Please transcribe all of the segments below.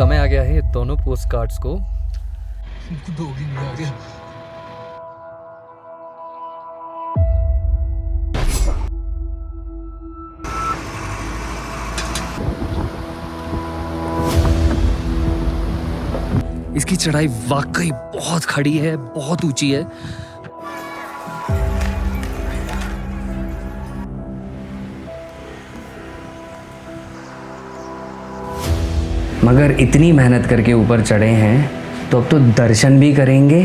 समय आ गया है ये दोनों पोस्ट कार्ड्स को दोगी में आ गया। इसकी चढ़ाई वाकई बहुत खड़ी है, बहुत ऊंची है। मगर इतनी मेहनत करके ऊपर चढ़े हैं तो अब तो दर्शन भी करेंगे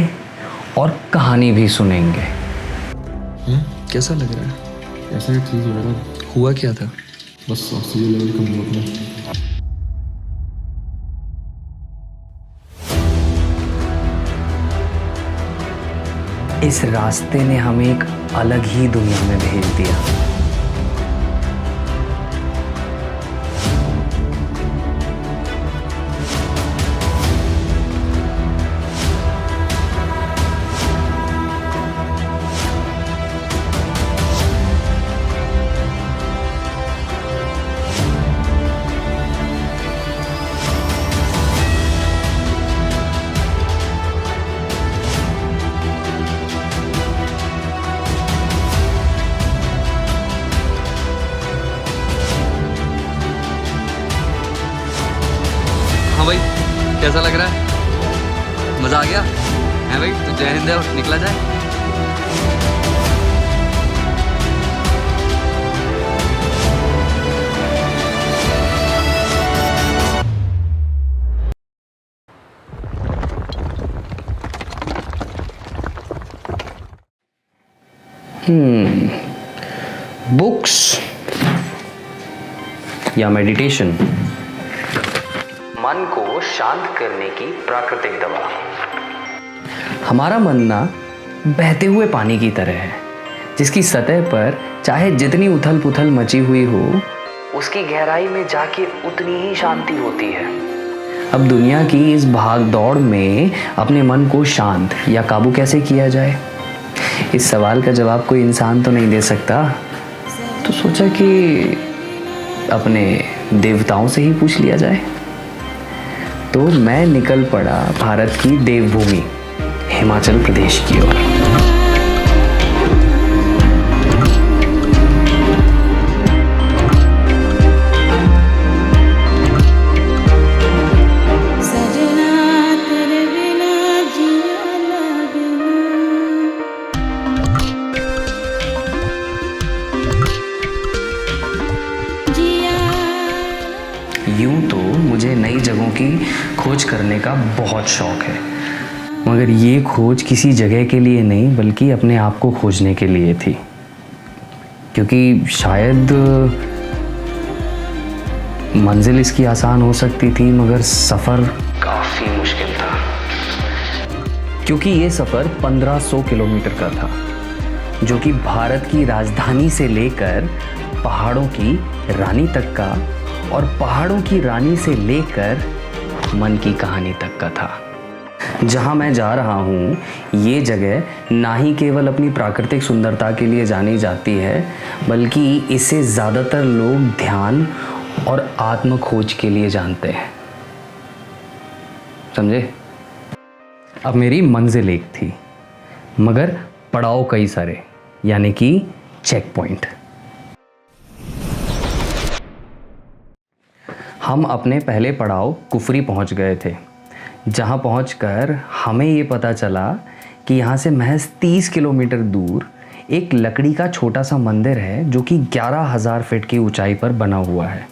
और कहानी भी सुनेंगे। कैसा लग रहा है? ऐसा ही ठीक लग रहा है। हुआ क्या था? बस ऑक्सीजन लेवल कम हुआ अपना। इस रास्ते ने हमें एक अलग ही दुनिया में भेज दिया। हाँ भाई, कैसा लग रहा है? मजा आ गया है भाई? तो जय हिंद है और निकला जाए। बुक्स या मेडिटेशन, मन को शांत करने की प्राकृतिक दवा। हमारा मन ना बहते हुए पानी की तरह है, जिसकी सतह पर चाहे जितनी उथल पुथल मची हुई हो, उसकी गहराई में जाके उतनी ही शांति होती है। अब दुनिया की इस भाग दौड़ में अपने मन को शांत या काबू कैसे किया जाए, इस सवाल का जवाब कोई इंसान तो नहीं दे सकता। तो सोचा कि अपने देवताओं से ही पूछ लिया जाए। तो मैं निकल पड़ा भारत की देवभूमि हिमाचल प्रदेश की ओर। यूं तो मुझे नई जगहों की खोज करने का बहुत शौक है, मगर ये खोज किसी जगह के लिए नहीं बल्कि अपने आप को खोजने के लिए थी। क्योंकि शायद मंजिल इसकी आसान हो सकती थी, मगर सफ़र काफ़ी मुश्किल था। क्योंकि ये सफ़र 1500 किलोमीटर का था, जो कि भारत की राजधानी से लेकर पहाड़ों की रानी तक का और पहाड़ों की रानी से लेकर मन की कहानी तक का था। जहाँ मैं जा रहा हूँ, ये जगह ना ही केवल अपनी प्राकृतिक सुंदरता के लिए जानी जाती है, बल्कि इसे ज़्यादातर लोग ध्यान और आत्म खोज के लिए जानते हैं। समझे? अब मेरी मंजिल एक थी, मगर पड़ाव कई सारे, यानी कि चेक पॉइंट। हम अपने पहले पड़ाव कुफरी पहुंच गए थे, जहां पहुंचकर हमें ये पता चला कि यहाँ से महज 30 किलोमीटर दूर एक लकड़ी का छोटा सा मंदिर है, जो कि 11,000 फीट की ऊंचाई पर बना हुआ है।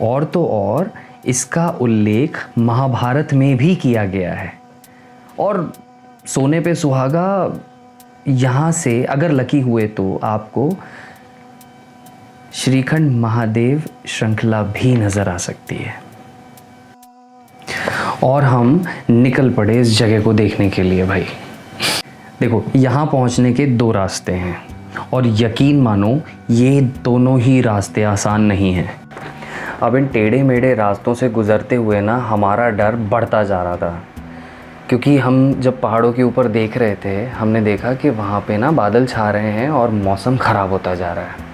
और तो और इसका उल्लेख महाभारत में भी किया गया है। और सोने पे सुहागा, यहाँ से अगर लकी हुए तो आपको श्रीखंड महादेव श्रृंखला भी नज़र आ सकती है। और हम निकल पड़े इस जगह को देखने के लिए। भाई देखो, यहाँ पहुँचने के 2 रास्ते हैं, और यकीन मानो ये दोनों ही रास्ते आसान नहीं हैं। अब इन टेढ़े मेढ़े रास्तों से गुज़रते हुए ना हमारा डर बढ़ता जा रहा था, क्योंकि हम जब पहाड़ों के ऊपर देख रहे थे, हमने देखा कि वहाँ पे ना बादल छा रहे हैं और मौसम ख़राब होता जा रहा है।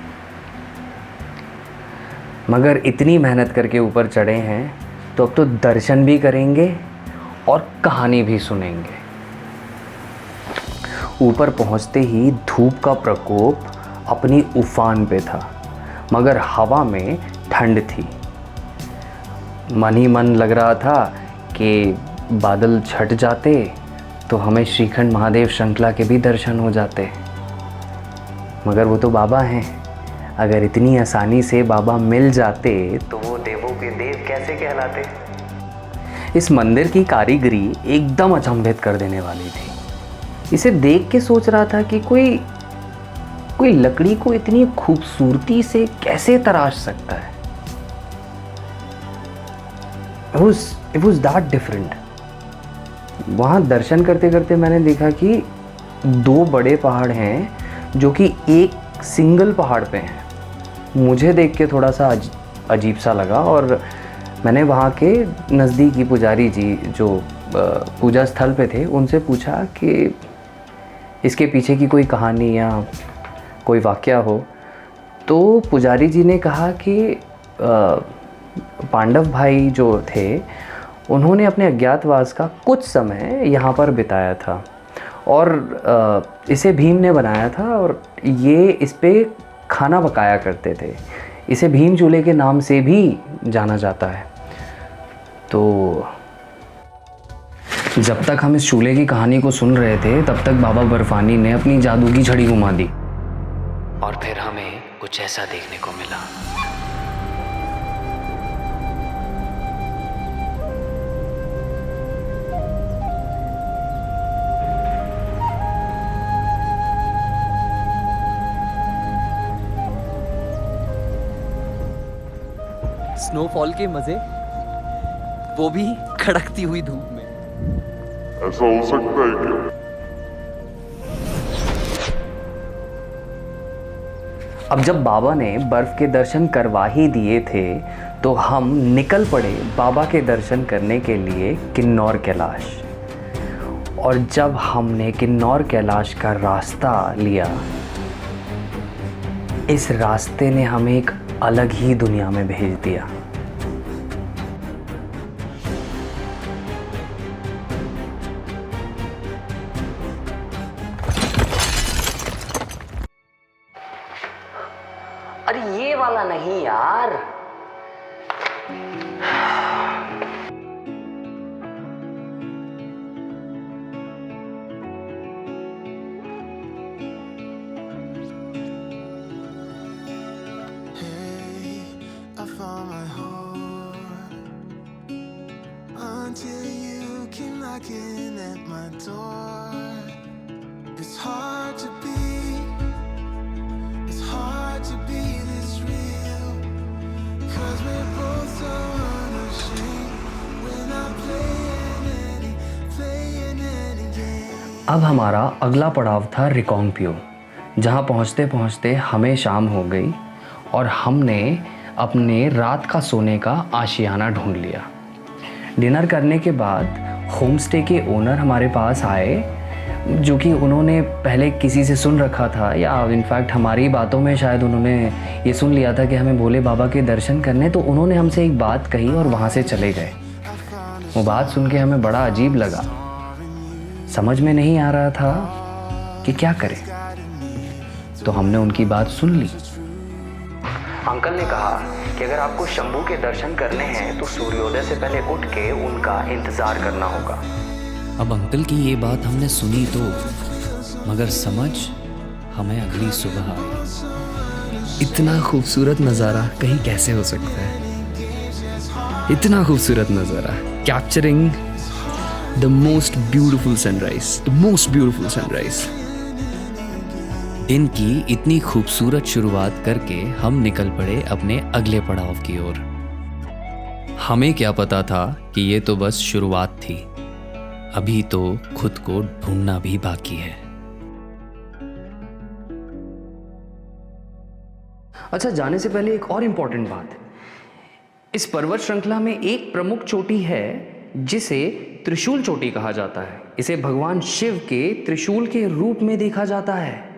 मगर इतनी मेहनत करके ऊपर चढ़े हैं तो अब तो दर्शन भी करेंगे और कहानी भी सुनेंगे। ऊपर पहुंचते ही धूप का प्रकोप अपनी उफान पे था, मगर हवा में ठंड थी। मन ही मन लग रहा था कि बादल छट जाते तो हमें श्रीखंड महादेव श्रृंखला के भी दर्शन हो जाते। मगर वो तो बाबा हैं, अगर इतनी आसानी से बाबा मिल जाते तो वो देवों के देव कैसे कहलाते। इस मंदिर की कारीगरी एकदम अचंभित कर देने वाली थी। इसे देख के सोच रहा था कि कोई लकड़ी को इतनी खूबसूरती से कैसे तराश सकता है। It was that different. वहाँ दर्शन करते करते मैंने देखा कि 2 बड़े पहाड़ हैं जो कि एक सिंगल पहाड़ पे हैं। मुझे देख के थोड़ा सा अजीब सा लगा और मैंने वहाँ के नज़दीकी पुजारी जी जो पूजा स्थल पे थे उनसे पूछा कि इसके पीछे की कोई कहानी या कोई वाकया हो। तो पुजारी जी ने कहा कि पांडव भाई जो थे उन्होंने अपने अज्ञातवास का कुछ समय यहाँ पर बिताया था और इसे भीम ने बनाया था और ये इस पे खाना पकाया करते थे। इसे भीम चूल्हे के नाम से भी जाना जाता है। तो जब तक हम इस चूल्हे की कहानी को सुन रहे थे तब तक बाबा बर्फानी ने अपनी जादू की छड़ी घुमा दी और फिर हमें कुछ ऐसा देखने को मिला। स्नोफॉल के मजे, वो भी कड़कती हुई धूप में। ऐसा हो सकता है क्या? अब जब बाबा ने बर्फ के दर्शन करवा ही दिए थे तो हम निकल पड़े बाबा के दर्शन करने के लिए किन्नौर कैलाश। और जब हमने किन्नौर कैलाश का रास्ता लिया, इस रास्ते ने हमें एक अलग ही दुनिया में भेज दिया। अरे ये वाला नहीं यार, I found my heart until you came knocking at my door. It's hard to be this real, 'cause we're both so unashamed. We're not playing any game. अब हमारा अगला पड़ाव था रिकांगपियो, जहाँ पहुँचते पहुँचते हमें शाम हो गई और हमने अपने रात का सोने का आशियाना ढूंढ लिया। डिनर करने के बाद होम स्टे के ओनर हमारे पास आए, जो कि उन्होंने पहले किसी से सुन रखा था या इनफैक्ट हमारी बातों में शायद उन्होंने ये सुन लिया था कि हमें भोले बाबा के दर्शन करने। तो उन्होंने हमसे एक बात कही और वहाँ से चले गए। वो बात सुन के हमें बड़ा अजीब लगा, समझ में नहीं आ रहा था कि क्या करें। तो हमने उनकी बात सुन ली। अंकल ने कहा कि अगर आपको शंभू के दर्शन करने हैं तो सूर्योदय से पहले उठ के उनका इंतज़ार करना होगा। अब अंकल की ये बात हमने सुनी तो, मगर समझ हमें अगली सुबह आई। इतना खूबसूरत नज़ारा कहीं कैसे हो सकता है? इतना खूबसूरत नज़ारा, capturing the most beautiful sunrise, the most beautiful sunrise. दिन की इतनी खूबसूरत शुरुआत करके हम निकल पड़े अपने अगले पड़ाव की ओर। हमें क्या पता था कि ये तो बस शुरुआत थी, अभी तो खुद को ढूंढना भी बाकी है। अच्छा, जाने से पहले एक और इम्पोर्टेंट बात। इस पर्वत श्रृंखला में एक प्रमुख चोटी है जिसे त्रिशूल चोटी कहा जाता है। इसे भगवान शिव के त्रिशूल के रूप में देखा जाता है।